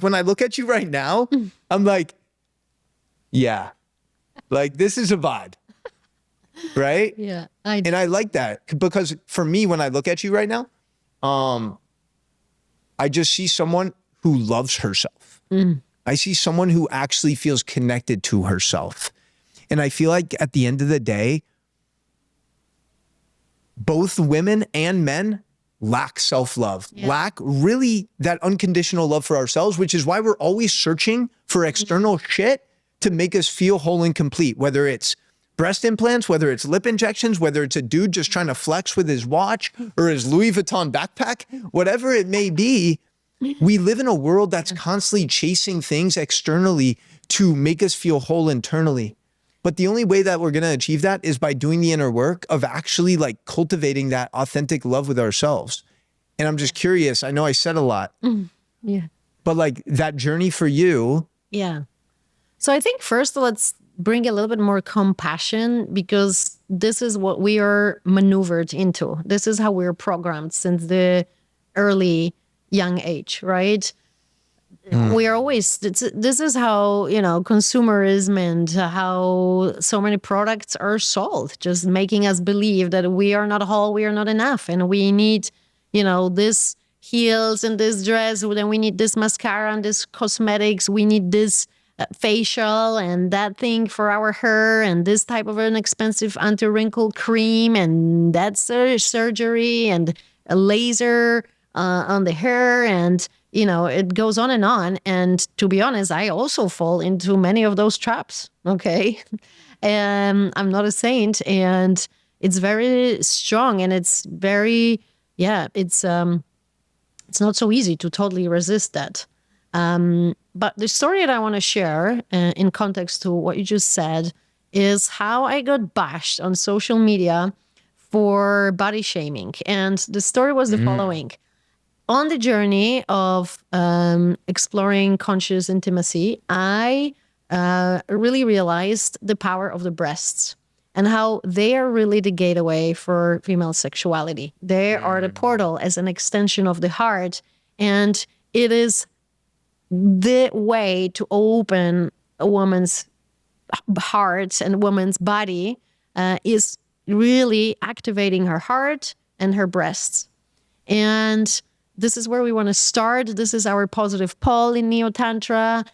When I look at you right now, I'm like, yeah, like this is a vibe, right? Yeah. And I like that because for me, when I look at you right now, I just see someone who loves herself. I see someone who actually feels connected to herself. And I feel like at the end of the day, both women and men lack self-love, lack really that unconditional love for ourselves, which is why we're always searching for external shit to make us feel whole and complete, whether it's breast implants, whether it's lip injections, whether it's a dude just trying to flex with his watch or his Louis Vuitton backpack, whatever it may be. We live in a world that's constantly chasing things externally to make us feel whole internally. But the only way that we're going to achieve that is by doing the inner work of actually like cultivating that authentic love with ourselves. And I'm just curious, I know I said a lot, but like that journey for you. Yeah. So I think first let's bring a little bit more compassion, because this is what we are maneuvered into. This is how we're programmed since the early young age, right? We are always, this is how, consumerism and how so many products are sold, just making us believe that we are not whole, we are not enough. And we need, this heels and this dress, then we need this mascara and this cosmetics, we need this facial and that thing for our hair and this type of an expensive anti-wrinkle cream and that's a surgery and a laser on the hair and it goes on. And to be honest, I also fall into many of those traps. Okay. And I'm not a saint, and it's very strong, and it's very, it's not so easy to totally resist that. But the story that I want to share in context to what you just said is how I got bashed on social media for body shaming. And the story was the following. On the journey of exploring conscious intimacy, I really realized the power of the breasts and how they are really the gateway for female sexuality. They are the portal as an extension of the heart, and it is the way to open a woman's heart and a woman's body is really activating her heart and her breasts. And this is where we want to start. This is our positive pole in Neo-Tantra.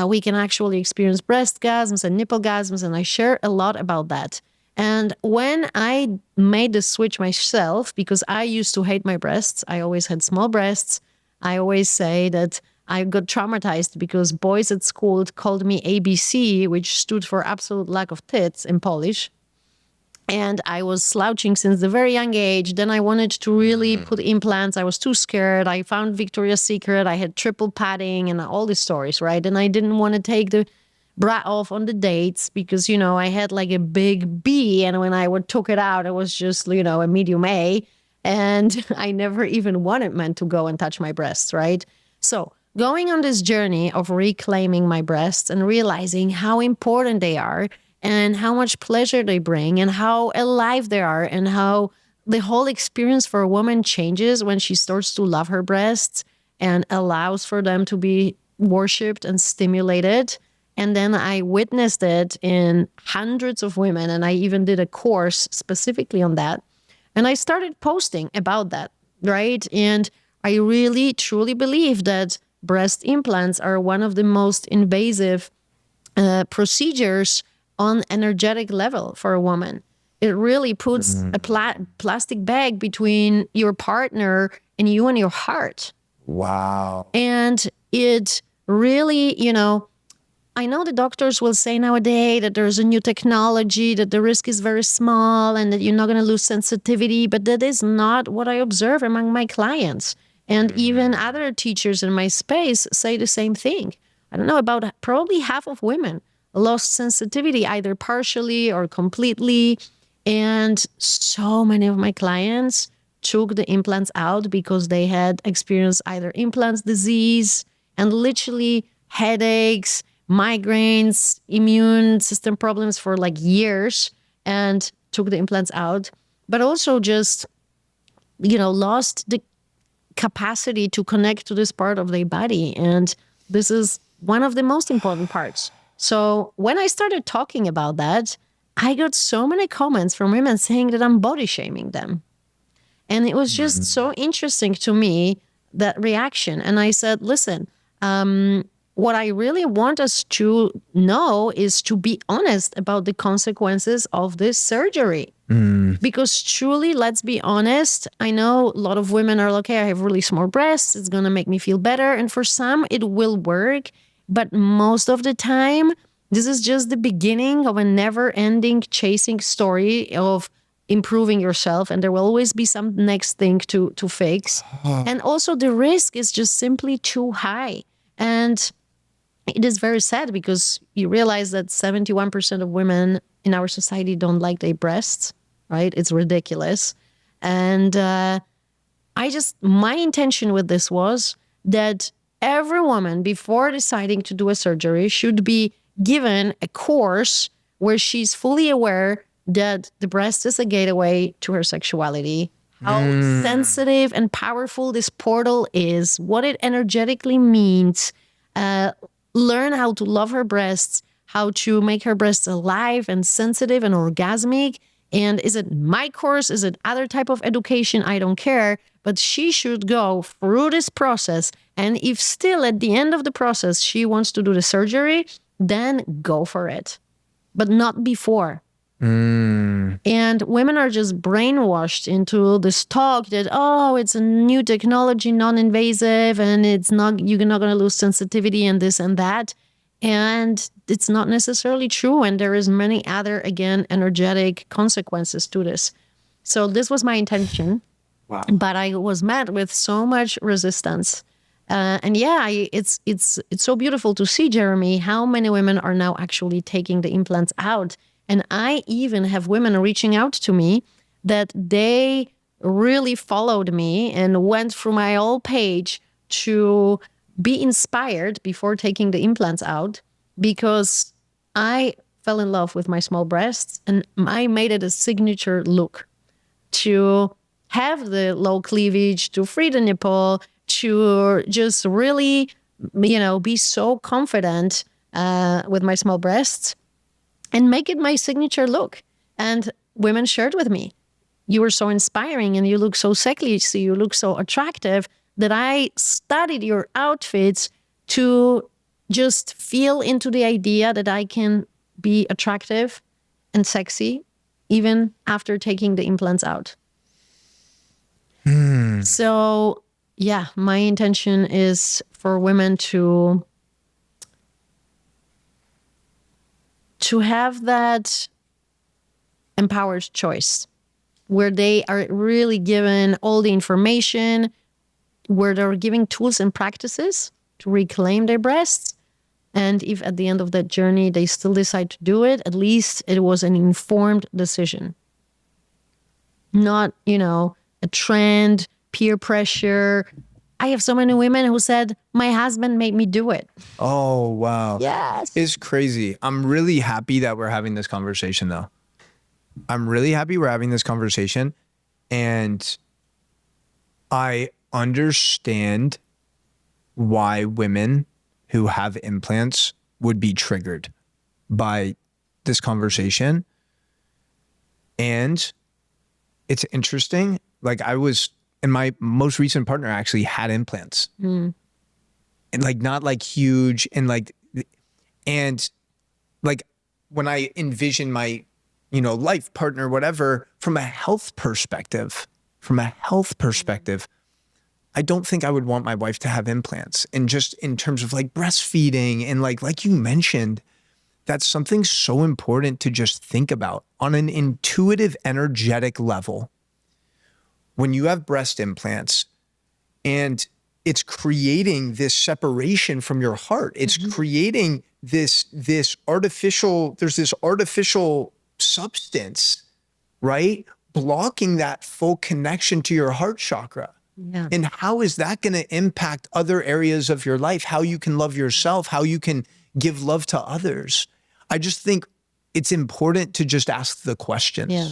We can actually experience breastgasms and nipplegasms, and I share a lot about that. And when I made the switch myself, because I used to hate my breasts, I always had small breasts. I always say that I got traumatized because boys at school called me ABC, which stood for absolute lack of tits in Polish. And I was slouching since the very young age. Then I wanted to really put implants. I was too scared. I found Victoria's Secret. I had triple padding and all these stories, right? And I didn't want to take the bra off on the dates because, I had like a big B. And when I took it out, it was just, a medium A. And I never even wanted men to go and touch my breasts, right? So going on this journey of reclaiming my breasts and realizing how important they are and how much pleasure they bring and how alive they are and how the whole experience for a woman changes when she starts to love her breasts and allows for them to be worshipped and stimulated. And then I witnessed it in hundreds of women, and I even did a course specifically on that. And I started posting about that, right? And I really, truly believe that breast implants are one of the most invasive procedures on energetic level for a woman. It really puts a plastic bag between your partner and you and your heart. Wow. And it really, I know the doctors will say nowadays that there's a new technology, that the risk is very small and that you're not going to lose sensitivity, but that is not what I observe among my clients. And even other teachers in my space say the same thing. I don't know, about probably half of women lost sensitivity either partially or completely. And so many of my clients took the implants out because they had experienced either implants disease and literally headaches, migraines, immune system problems for like years and took the implants out, but also just, lost the capacity to connect to this part of their body. And This is one of the most important parts. So when I started talking about that, I got so many comments from women saying that I'm body shaming them. And it was just so interesting to me, that reaction. And I said, listen, what I really want us to know is to be honest about the consequences of this surgery. Because truly, let's be honest, I know a lot of women are like, okay, I have really small breasts. It's going to make me feel better. And for some, it will work. But most of the time, this is just the beginning of a never-ending chasing story of improving yourself. And there will always be some next thing to fix. And also the risk is just simply too high. And it is very sad because you realize that 71% of women in our society don't like their breasts, right? It's ridiculous. And my intention with this was that every woman, before deciding to do a surgery, should be given a course where she's fully aware that the breast is a gateway to her sexuality, how sensitive and powerful this portal is, what it energetically means, learn how to love her breasts, how to make her breasts alive and sensitive and orgasmic. And is it my course? Is it other type of education? I don't care. But she should go through this process. And if still at the end of the process, she wants to do the surgery, then go for it. But not before. And women are just brainwashed into this talk that, oh, it's a new technology, non-invasive, and you're not going to lose sensitivity and this and that. And it's not necessarily true. And there is many other, again, energetic consequences to this. So this was my intention. Wow. But I was met with so much resistance. It's so beautiful to see, Jeremy, how many women are now actually taking the implants out. And I even have women reaching out to me that they really followed me and went through my whole page to be inspired before taking the implants out, because I fell in love with my small breasts and I made it a signature look to have the low cleavage, to free the nipple, to just really, be so confident with my small breasts and make it my signature look. And women shared with me, you were so inspiring and you look so sexy, you look so attractive, that I studied your outfits to just feel into the idea that I can be attractive and sexy even after taking the implants out. So, yeah, my intention is for women to have that empowered choice where they are really given all the information, where they're giving tools and practices to reclaim their breasts. And if at the end of that journey they still decide to do it, at least it was an informed decision. Not, a trend, peer pressure. I have so many women who said, my husband made me do it. Oh, wow. Yes. It's crazy. I'm really happy that we're having this conversation, though. I'm really happy we're having this conversation. And I understand why women who have implants would be triggered by this conversation. And it's interesting. Like and my most recent partner actually had implants. And not like huge and when I envision my, life partner, whatever, from a health perspective, I don't think I would want my wife to have implants. And just in terms of breastfeeding and like you mentioned, that's something so important to just think about on an intuitive, energetic level. When you have breast implants and it's creating this separation from your heart, it's creating this artificial substance, right? Blocking that full connection to your heart chakra. Yeah. And how is that going to impact other areas of your life? How you can love yourself, how you can give love to others. I just think it's important to just ask the questions. Yeah.